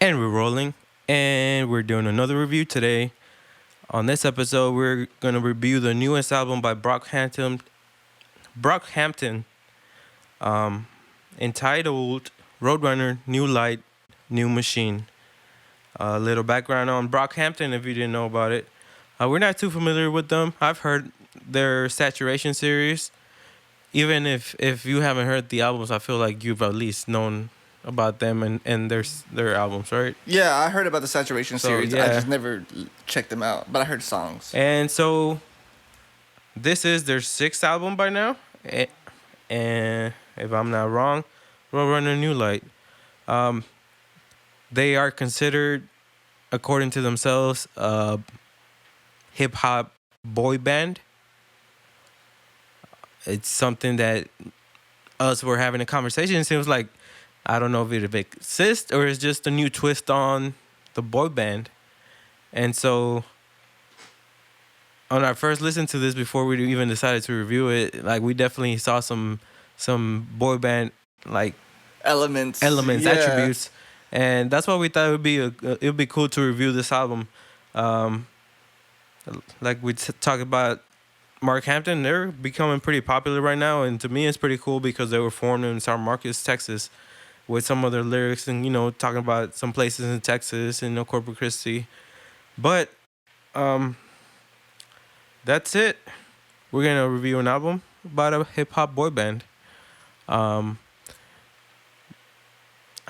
And we're rolling. And we're doing another review today. On this episode, we're going to review the newest album by Brockhampton, entitled Roadrunner, New Light, New Machine. A little background on Brockhampton if you didn't know about it. We're not too familiar with them. I've heard their Saturation series. Even if you haven't heard the albums, I feel like you've at least known about them and their albums, right? Yeah, I heard about the Saturation series. yeah. I just never checked them out, but I heard songs. And so this is their sixth album by now. And if I'm not wrong, Roadrunner New Light. They are considered, according to themselves, a hip-hop boy band. It's something that us were having a conversation. It seems like, I don't know if it exists or it's just a new twist on the boy band. And so on our first listen to this, before we even decided to review it, like we definitely saw some boy band like elements, yeah. Attributes, and that's why we thought it would be cool to review this album. Like we talk about Brockhampton, they're becoming pretty popular right now, and to me it's pretty cool because they were formed in San Marcos, Texas, with some of their lyrics and talking about some places in Texas and Corpus Christi. But that's it. We're gonna review an album about a hip hop boy band. I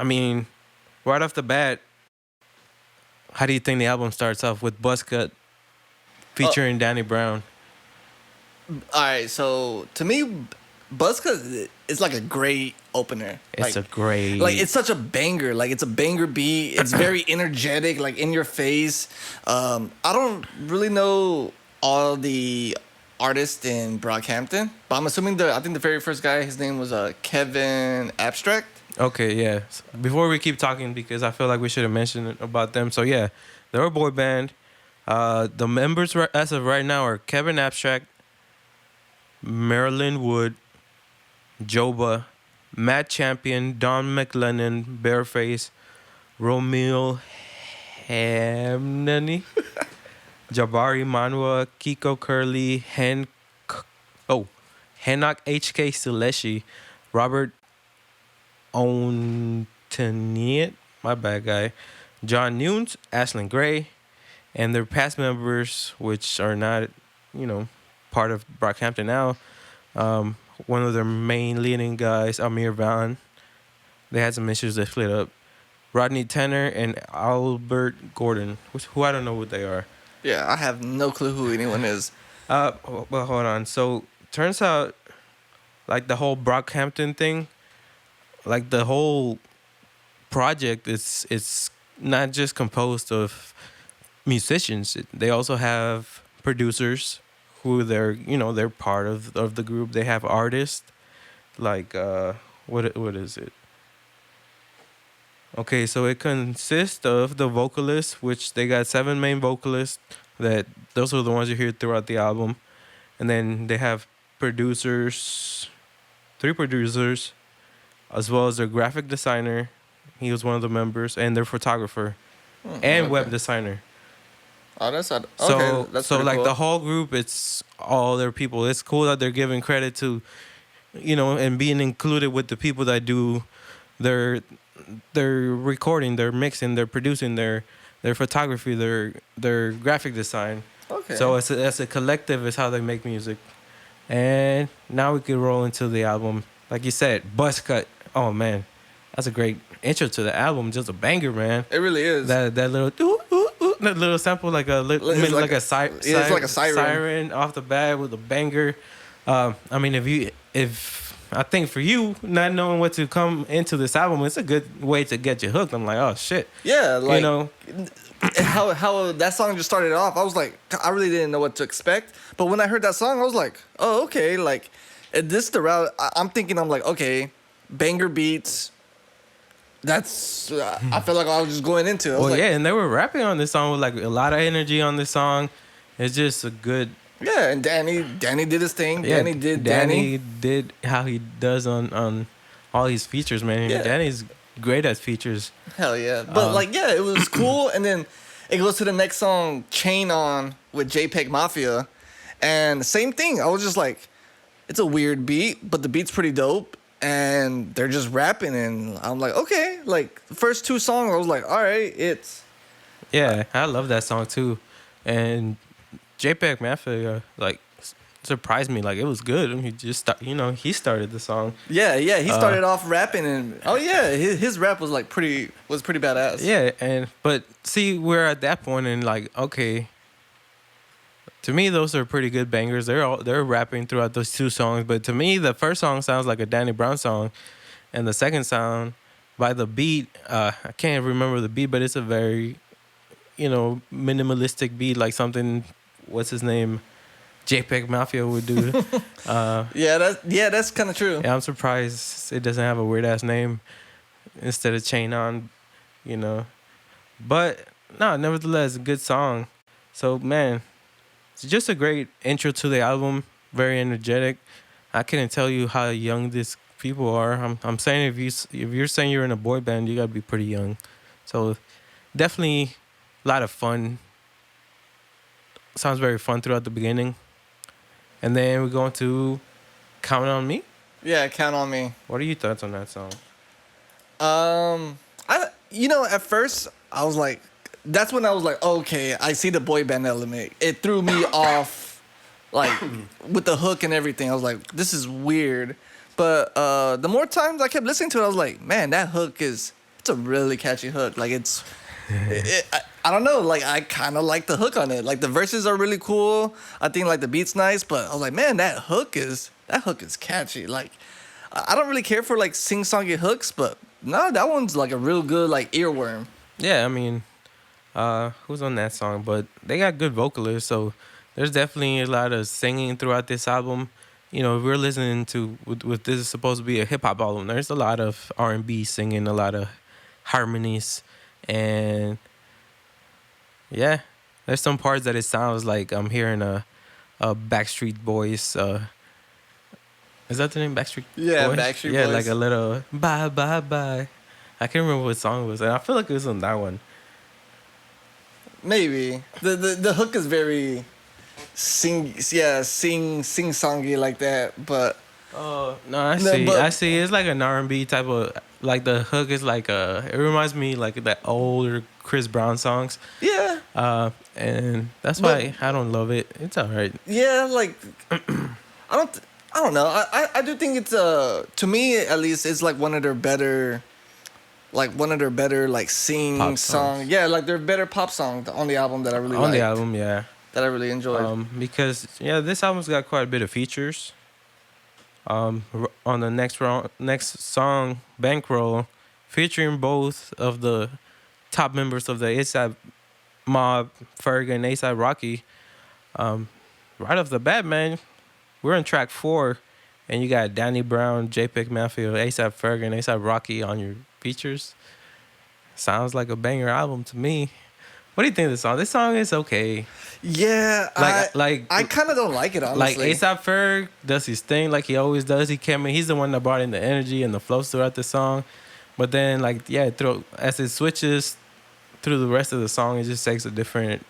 mean, right off the bat, how do you think the album starts off with Buzzcut featuring Danny Brown? All right, so to me, Buzzcut is like a great opener. It's it's such a banger. Like it's a banger beat. It's very energetic, like in your face. I don't really know all the artists in Brockhampton, but I'm assuming I think the very first guy, his name was Kevin Abstract. Okay, yeah. Before we keep talking, because I feel like we should have mentioned about them. So yeah, they're a boy band. The members as of right now are Kevin Abstract, Marilyn Wood, Joba, Matt Champion, Don McLennan, Bareface, Romeo Hamnani, Jabari Manwa, Kiko Curley, Henok HK Seleshi, Robert Ontaniet, my bad guy, John Nunes, Ashlyn Gray, and their past members, which are not, part of Brockhampton now. One of their main leading guys, Amir Van. They had some issues. They split up. Rodney Tanner and Albert Gordon, who I don't know what they are. Yeah, I have no clue who anyone is. Well, hold on. So turns out, like the whole Brockhampton thing, like the whole project, it's not just composed of musicians. They also have producers who they're part of the group. They have artists like what is it? Okay, so it consists of the vocalists, which they got 7 main vocalists. Those are the ones you hear throughout the album, and then they have 3 producers, as well as their graphic designer. He was one of the members, and their photographer and web designer. Oh, that's okay. So like cool. The whole group, it's all their people. It's cool that they're giving credit to, and being included with the people that do their recording, their mixing, their producing, their photography, their graphic design. Okay. So as a collective is how they make music. And now we can roll into the album. Like you said, Buzzcut. Oh man, that's a great intro to the album. Just a banger, man. It really is. That little that little sample, like a siren off the bat with a banger. I mean, if I think for you, not knowing what to come into this album, it's a good way to get you hooked. I'm like, oh shit. Yeah, like how that song just started off. I was like, I really didn't know what to expect. But when I heard that song, I was like, oh okay, like this the route I'm thinking. I'm like, okay, banger beats. That's I feel like I was just going into. And they were rapping on this song with like a lot of energy on this song. It's just a good. Yeah, and Danny did his thing. Yeah, Danny did how he does on all these features, man. Yeah. Danny's great as features. Hell yeah. But like, yeah, it was cool. And then it goes to the next song, Chain On with JPEG Mafia. And same thing. I was just like, it's a weird beat, but the beat's pretty dope. And they're just rapping. And I'm like, okay. Like, the first two songs, I was like, all right, it's. Yeah, I love that song too, and JPEG Mafia like surprised me. Like it was good. He just he started the song. Yeah, yeah. He started off rapping. And, oh, yeah. His rap was like pretty badass. Yeah, but see, we're at that point, and like, okay, to me, those are pretty good bangers. They're rapping throughout those two songs, but to me, the first song sounds like a Danny Brown song, and the second sound, by the beat, I can't remember the beat, but it's a very, minimalistic beat, like something, what's his name, JPEG Mafia would do. That's kind of true. Yeah, I'm surprised it doesn't have a weird ass name instead of Chain On, But no, nevertheless, a good song. So man, it's just a great intro to the album. Very energetic. I couldn't tell you how young these people are. I'm saying if you're saying you're in a boy band, you gotta be pretty young. So definitely a lot of fun. Sounds very fun throughout the beginning. And then we go into Count on Me. Yeah, Count on Me. What are your thoughts on that song? At first I was like, that's when I was like, okay, I see the boy band element. It threw me off, like with the hook and everything. I was like, this is weird. But the more times I kept listening to it, I was like, man, that hook it's a really catchy hook. Like I don't know, like I kind of like the hook on it. Like the verses are really cool. I think like the beat's nice, but I was like, man, that hook is catchy. Like I don't really care for like sing-songy hooks, but no, that one's like a real good like earworm. Yeah, I mean, who's on that song? But they got good vocalists, so there's definitely a lot of singing throughout this album. If we're listening to with this is supposed to be a hip hop album, there's a lot of R&B singing, a lot of harmonies, and yeah, there's some parts that it sounds like I'm hearing a Backstreet Boys. Is that the name, Backstreet Yeah, Boys? Backstreet Yeah, Boys. like a little bye bye bye. I can't remember what song it was, and I feel like it was on that one. Maybe the hook is very sing-songy like that, but Oh no, I see. but I see. It's like an R&B type of, like the hook is like it reminds me like that older Chris Brown songs. yeah, And that's why I don't love it. It's alright. yeah, like I don't know. I do think it's to me at least it's like one of their better like sing Pop song. songs. Yeah, like their better pop song on the album that I really On the liked, album, yeah. that I really enjoyed. Because this album's got quite a bit of features. On the next song, Bankroll, featuring both of the top members of the ASAP Mob, Ferg and ASAP Rocky. Right off the bat, man, we're on track 4, and you got Danny Brown, JPEG Mafia, ASAP Ferg, and ASAP Rocky on your features. Sounds like a banger album to me. What do you think of this song? This song is okay. Yeah, I kind of don't like it, Like honestly. ASAP Ferg does his thing like he always does. He's the one that brought in the energy and the flows throughout the song. But then as it switches through the rest of the song, it just takes a different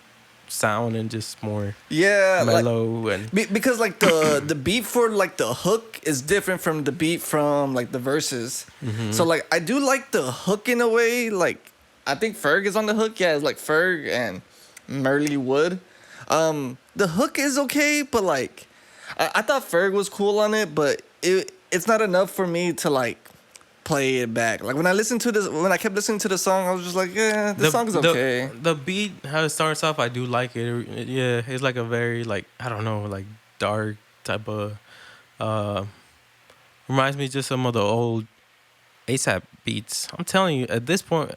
sound and just more mellow and because like the beat for like the hook is different from the beat from like the verses. Mm-hmm. So like I do like the hook in a way. Like I think Ferg is on the hook. Yeah, it's like Ferg and Merle Wood. The hook is okay, but like I thought Ferg was cool on it, but it's not enough for me to like play it back. Like when I kept listening to the song, I was just like, yeah, this song is okay. The beat, how it starts off, I do like it. Yeah, it's like a very like, I don't know, like dark type of reminds me just some of the old ASAP beats. I'm telling you, at this point,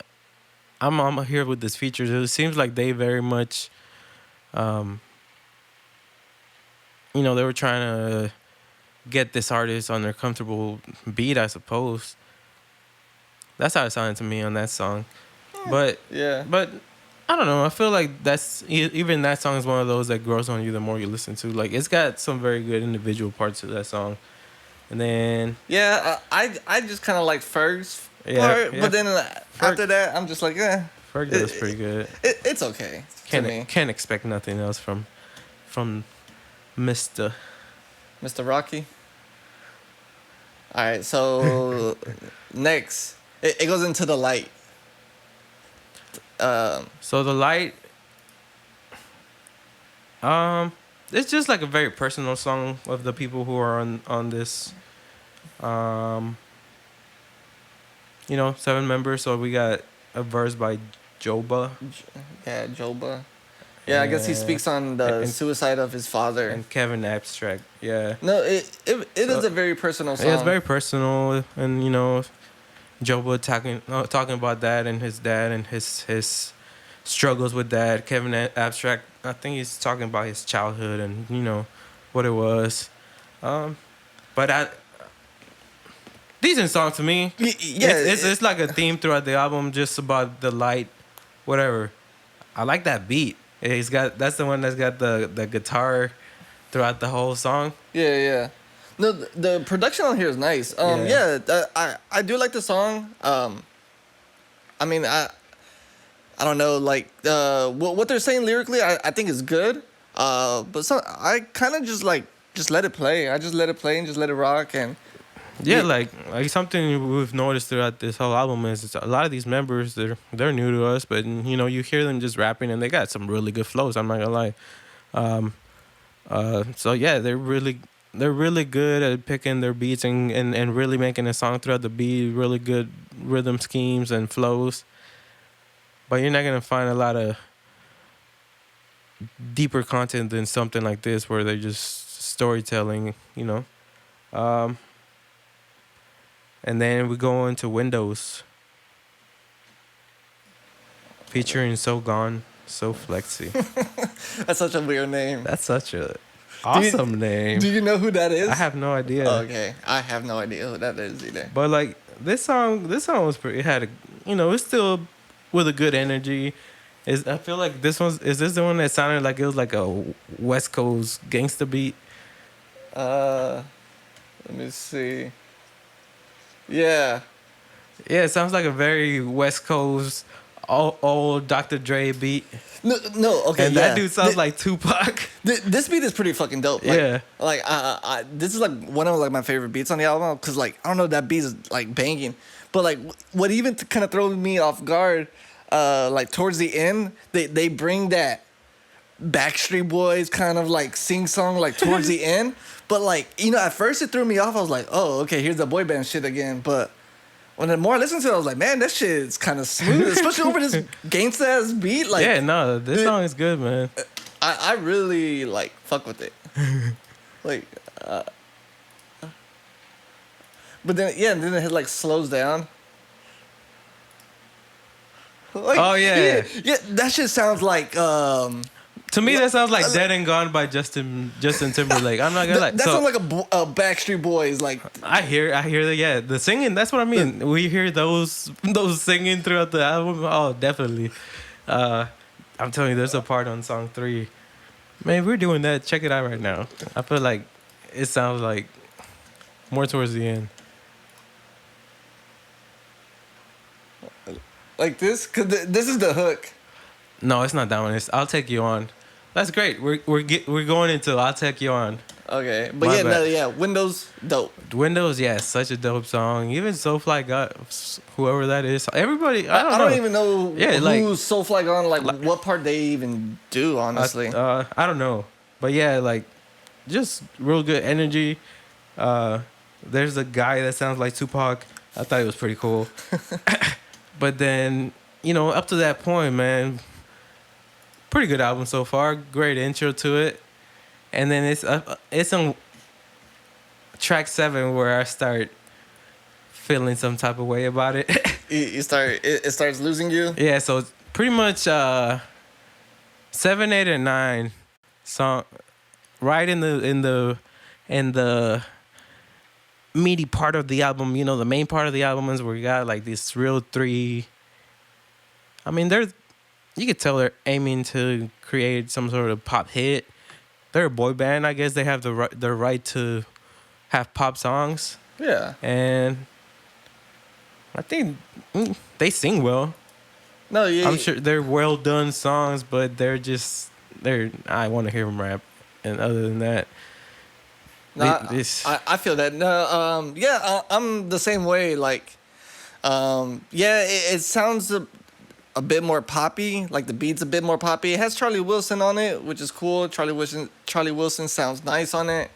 I'm here with this features. It seems like they very much they were trying to get this artist on their comfortable beat, I suppose. That's how it sounded to me on that song. But Yeah. but I don't know. I feel like even that song is one of those that grows on you the more you listen to. Like it's got some very good individual parts of that song. And then Yeah, I just kind of like Ferg's part, yeah. but then after that, I'm just like, Ferg does pretty good. it's okay to me. Can't expect nothing else from Mister. Mr. Rocky. All right, so next, it goes into the light. So the light, it's just like a very personal song of the people who are on this. Um, 7 members. So we got a verse by Joba. Yeah, Joba. Yeah, I guess he speaks on the suicide of his father. And Kevin Abstract. Yeah. No, it is a very personal song. Yeah, it's very personal, and Joba talking about that and his dad and his struggles with that. Kevin Abstract, I think he's talking about his childhood and what it was. But decent song to me. Yeah, it's like a theme throughout the album, just about the light, whatever. I like that beat. That's the one that's got the guitar throughout the whole song. Yeah. No, the production on here is nice. I do like the song. I mean, I don't know, like what they're saying lyrically, I think is good. But I kind of just let it play. I just let it play and just let it rock and. Yeah, like something we've noticed throughout this whole album is it's a lot of these members they're new to us, but you hear them just rapping and they got some really good flows. I'm not gonna lie. So yeah, they're really good at picking their beats and really making a song throughout the beat. Really good rhythm schemes and flows. But you're not gonna find a lot of deeper content than something like this where they're just storytelling. And then we go into Windows. Featuring So Gone, So Flexy. That's such a weird name. That's such a awesome name. Do you know who that is? I have no idea. Okay, I have no idea who that is either. But like this song was pretty. It had it's still with a good energy. I feel like is this the one that sounded like it was like a West Coast gangster beat? Let me see. Yeah. Yeah, it sounds like a very West Coast old Dr. Dre beat. No, okay, and that dude sounds like Tupac. This beat is pretty fucking dope. Yeah. Like, this is like one of like my favorite beats on the album because like I don't know, that beat is like banging, but like what even kind of throws me off guard, like towards the end they bring that Backstreet Boys kind of like sing song like towards the end, but like at first it threw me off. I was like, oh okay, here's the boy band shit again, but. When the more I listened to it, I was like, man, that shit is kind of smooth, especially over this gangsta ass beat. Like, yeah, no, this song is good, man. I really like fuck with it. Like, but then and then it like slows down. Like, oh yeah, that shit sounds like to me, that sounds like "Dead and Gone" by Justin Timberlake. I'm not gonna lie. That sounds like a Backstreet Boys. Like I hear the singing. That's what I mean. We hear those singing throughout the album. Oh, definitely. I'm telling you, there's a part on song 3. Man, we're doing that. Check it out right now. I feel like it sounds like more towards the end. Like this, cause this is the hook. No, it's not that one. It's "I'll Take You On." That's great. We're going into "I'll Take You On." Okay, but Windows dope. Windows, yeah, such a dope song. Even Soulfly got whoever that is. Everybody, I don't even know who's like, Soulfly gone. Like what part they even do. Honestly, I don't know, but yeah, like just real good energy. There's a guy that sounds like Tupac. I thought it was pretty cool. But then up to that point, man. Pretty good album so far. Great intro to it, and then it's on track 7 where I start feeling some type of way about it. it starts losing you. Yeah, so pretty much 7, 8, and 9 song right in the meaty part of the album. The main part of the album is where we got like this real 3. I mean, you could tell they're aiming to create some sort of pop hit. They're a boy band. I guess they have the right to have pop songs. Yeah. And I think they sing well. No, I'm yeah. sure they're well done songs, but they're. I want to hear them rap, and other than that, No, this I feel that. No, yeah, I'm the same way. Like, yeah, it sounds a bit more poppy. Like the beat's a bit more poppy. It has Charlie Wilson on it, which is cool. Charlie Wilson sounds nice on it.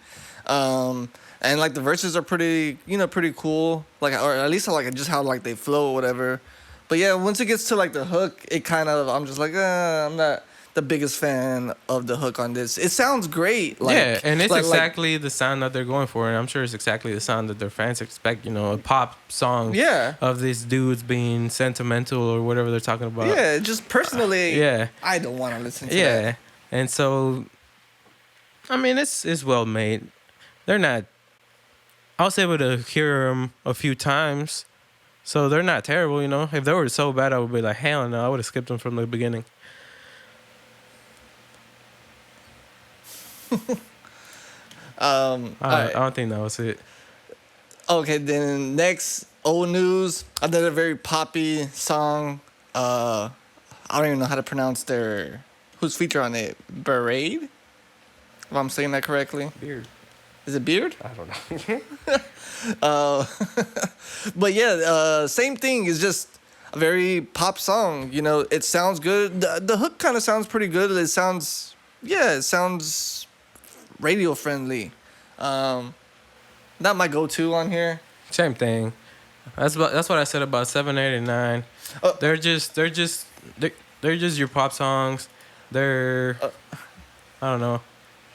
And like the verses are pretty, pretty cool. Like, or at least I like just how like they flow or whatever. But yeah, once it gets to like the hook, it kind of I'm just like, I'm not the biggest fan of the hook on this. It sounds great. yeah, Like, and it's like exactly the sound that they're going for, and I'm sure it's exactly the sound that their fans expect. You know, a pop song yeah. of these dudes being sentimental or whatever they're talking about. Yeah, just personally, Yeah, I don't want to listen to yeah, that. and so I mean, it's well made. They're not. I was able to hear them a few times, so they're not terrible. You know, if they were so bad, I would be like, hell no, I would have skipped them from the beginning. All I right. don't think that was it. Okay, then next, old news. Another very poppy song. I don't even know how to pronounce their who's featured on it. Berade, if I'm saying that correctly. Beard. Is it Beard? I don't know. Uh, but yeah, same thing. It's just a very pop song. You know, it sounds good. The hook kind of sounds pretty good. It sounds radio friendly. Not my go-to on here. Same thing. That's what I said about 7, 8, and 9. Uh, They're just your pop songs. They're I don't know.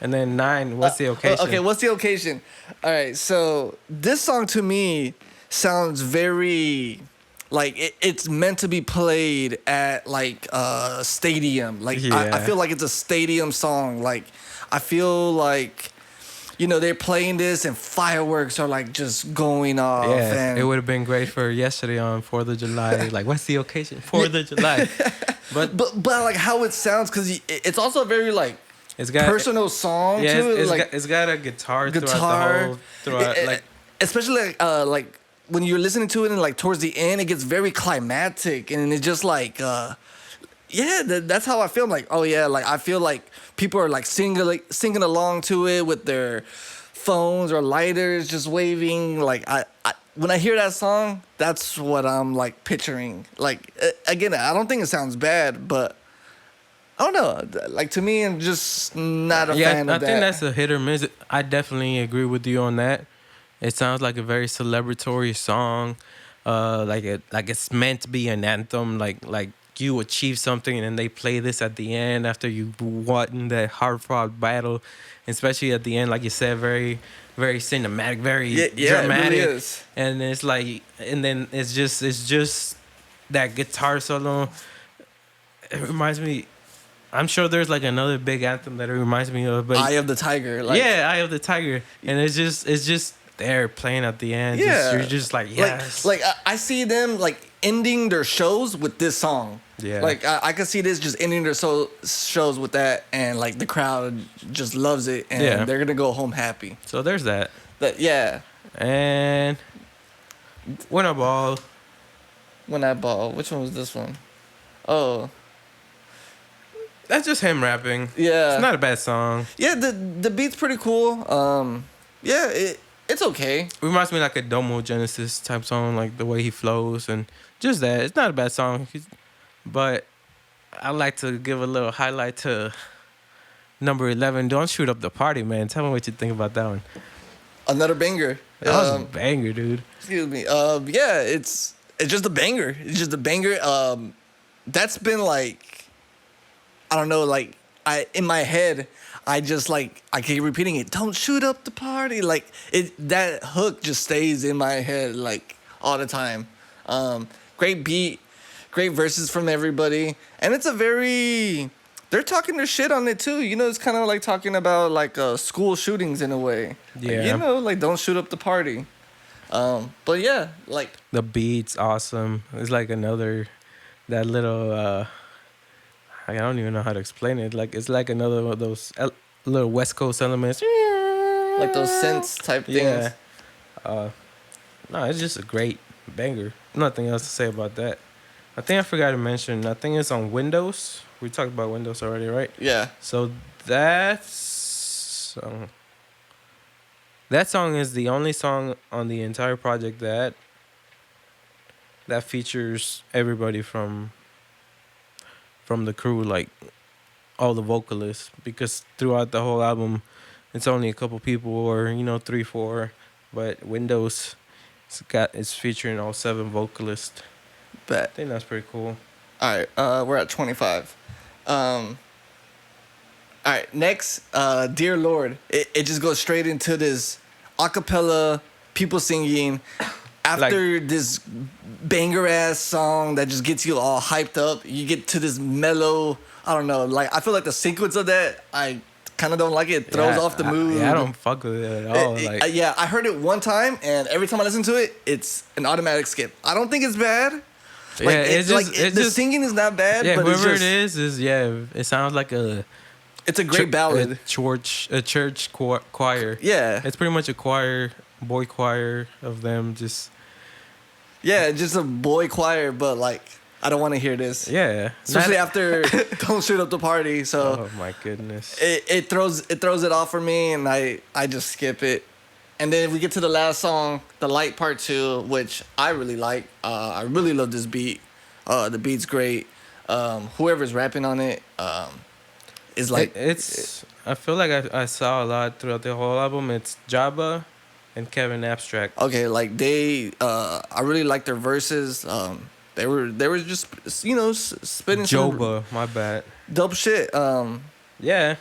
And then 9, what's the occasion? Okay, what's the occasion? All right, so this song to me sounds very like it's meant to be played at like a stadium. Like I Yeah. feel like it's a stadium song. Like I feel like they're playing this and fireworks are like just going off. Yeah, and it would have been great for yesterday on 4th of July. Like, what's the occasion? 4th of July. But but like how it sounds because it's also a very like it's got personal song yeah, too. Like it's got a guitar guitar, throughout like especially like when you're listening to it and like towards the end, it gets very climactic and it's just like yeah, that's how I feel. I'm like, oh yeah, like I feel like people are like singing along to it with their phones or lighters just waving. Like I when I hear that song, that's what I'm like picturing. Like again, I don't think it sounds bad, but I don't know. Like to me, I'm just not a fan I of that. think that's a hit or miss. I definitely agree with you on that. It sounds like a very celebratory song. Like it's meant to be an anthem. Like you achieve something and then they play this at the end after you won that hard fought battle, especially at the end, like you said, very very cinematic, very dramatic. It really is. And it's like, and then it's just that guitar solo. It reminds me. I'm sure there's like another big anthem that it reminds me of, but Eye of the Tiger. Like, yeah, Eye of the Tiger, and it's just there playing at the end. Yeah. You're just like yes, Like I see them like ending their shows with this song. Yeah. Like I can see this just ending their shows with that, and like the crowd just loves it, and Yeah. they're gonna go home happy. So there's that, Yeah. and win a ball. When I ball, which one was this one? Oh, That's just him rapping. yeah. It's not a bad song. Yeah, the beat's pretty cool. Yeah, it's okay. Reminds me like a Domo Genesis type song, like the way he flows and just that. It's not a bad song, but I like to give a little highlight to number 11. Don't shoot up the party, man. Tell me what you think about that one. Another banger. That was a banger, dude. Excuse me. Yeah, it's just a banger. It's just a banger. That's been like, I don't know, like in my head, I just like I keep repeating it. Don't shoot up the party. Like that hook just stays in my head like all the time. Great beat, great verses from everybody, and it's a very. They're talking their shit on it too. It's kind of like talking about like school shootings in a way. Yeah. Like, like don't shoot up the party. But yeah, like The beat's awesome. It's like that little, I don't even know how to explain it. Like, it's like another of those little West Coast elements. those synths type things. Yeah. No, it's just a great banger. nothing else to say about that. I think I forgot to mention. I think it's on Windows. We talked about Windows already, right? Yeah. So that song is the only song on the entire project that features everybody from the crew, like all the vocalists, because throughout the whole album, it's only a couple people, or 3, 4, but Windows, it's featuring all 7 vocalists. I Bet. think that's pretty cool. All right. We're at 25. All right. Next, Dear Lord. It just goes straight into this acapella, people singing. After this banger ass song that just gets you all hyped up, you get to this mellow. I don't know. Like, I feel like the sequence of that, I kind of don't like it. It throws off the mood. I don't fuck with it at all. Yeah, I heard it one time, and every time I listen to it, it's an automatic skip. I don't think it's bad. Like, yeah, the singing is not bad. Yeah, but whoever it's just, it is it sounds like it's a great ballad. A church choir. Yeah, It's pretty much a choir, boy choir of them just. yeah, just a boy choir, but like I don't want to hear this. Yeah. Especially after Don't Shoot Up the Party. So Oh my goodness. it throws it off for me, and I just skip it. And then we get to the last song, The Light Part 2, which I really like. I really love this beat. The beat's great. Whoever's rapping on it is like... I feel like I saw a lot throughout the whole album. It's Jabba and Kevin Abstract. Okay, like I really like their verses. They were just, spitting Joba, my bad. dope shit. Yeah.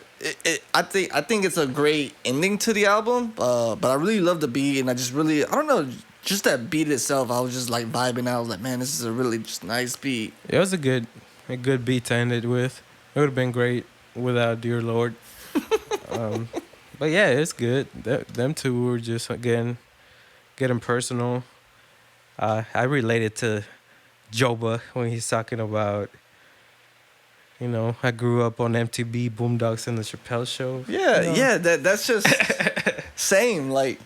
I think it's a great ending to the album. But I really love the beat, and I don't know, just that beat itself. I was just like vibing out. I was like, man, this is a really just nice beat. It was a good beat to end it with. It would have been great without Dear Lord. But yeah, it's good. Them two were just getting personal. I related to Joba when he's talking about, I grew up on MTV, Boondocks, and the Chappelle Show. Yeah, yeah, that's just same. Like,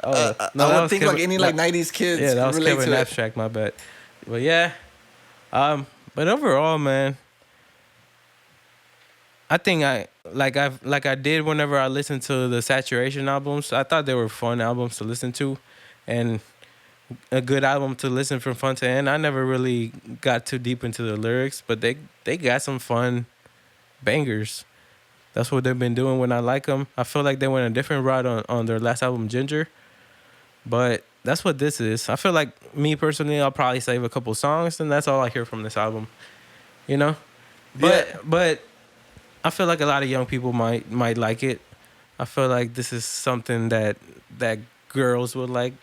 No, I that would was think Kevin- like any that- 90s kids Yeah, that was relate Kevin to it. Abstract, my bad. But yeah, but overall, man, I think I did whenever I listened to the Saturation albums. I thought they were fun albums to listen to, and a good album to listen from front to end. I never really got too deep into the lyrics, but they got some fun bangers. That's what they've been doing when I like them. I feel like they went a different route on their last album, Ginger, but that's what this is. I feel like, me personally, I'll probably save a couple songs, and that's all I hear from this album. But I feel like a lot of young people might like it. I feel like this is something that girls would like,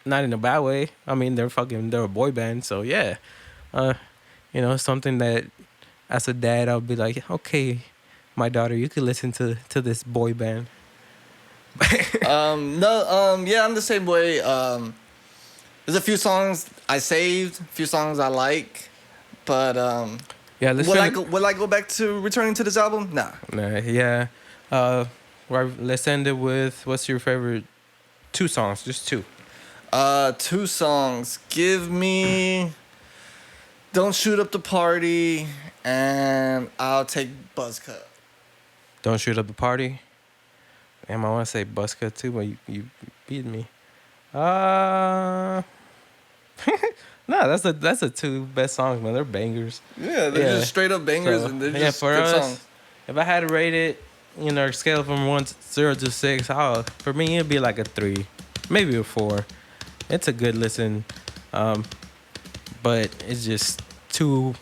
not in a bad way. I mean, they're a boy band, so yeah. Something that as a dad I'll be like, okay, my daughter, you could listen to this boy band. Yeah, I'm the same way. There's a few songs I saved, a few songs I like, but Yeah, will I go back to returning to this album? Nah. Yeah. Let's end it with, what's your favorite 2 songs? Just 2. 2 songs. Give me Don't Shoot Up the Party, and I'll take Buzzcut. Don't Shoot Up the Party. Damn, I want to say Buzzcut too, but you beat me. No, that's the 2 best songs, man. They're bangers. Yeah, they're just straight up bangers, and they're just for good us, songs. if I had to rate it, scale from 0 to 6, for me it'd be like a 3, maybe a 4. It's a good listen, but it's just too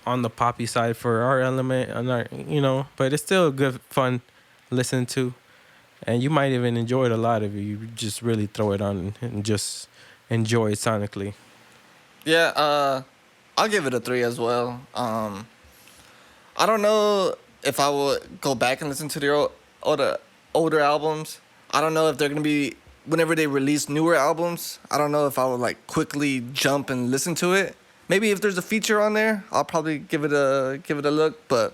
on the poppy side for our element, but it's still a good fun listen to, and you might even enjoy it a lot if you just really throw it on and just enjoy it sonically. Yeah, I'll give it a 3 as well. I don't know if I will go back and listen to the older albums. I don't know if they're gonna be, whenever they release newer albums, I don't know if I would like quickly jump and listen to it. Maybe if there's a feature on there, I'll probably give it a look. But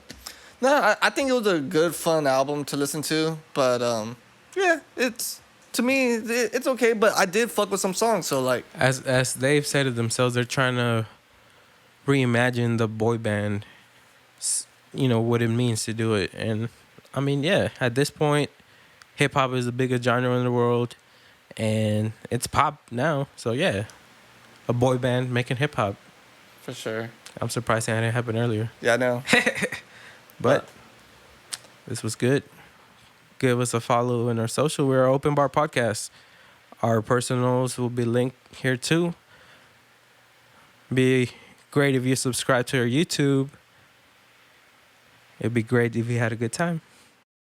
no, I think it was a good, fun album to listen to. But yeah, it's to me, it's okay. But I did fuck with some songs, so like, As they've said it themselves, they're trying to reimagine the boy band. You know what it means to do it, and I mean, yeah. At this point, hip hop is the biggest genre in the world, and it's pop now. So yeah, a boy band making hip hop. for sure. I'm surprised that didn't happen earlier. Yeah, I know. But this was good. Give us a follow in our social. We're Open Bar Podcast. Our personals will be linked here too. Be great if you subscribe to our YouTube. It'd be great if you had a good time.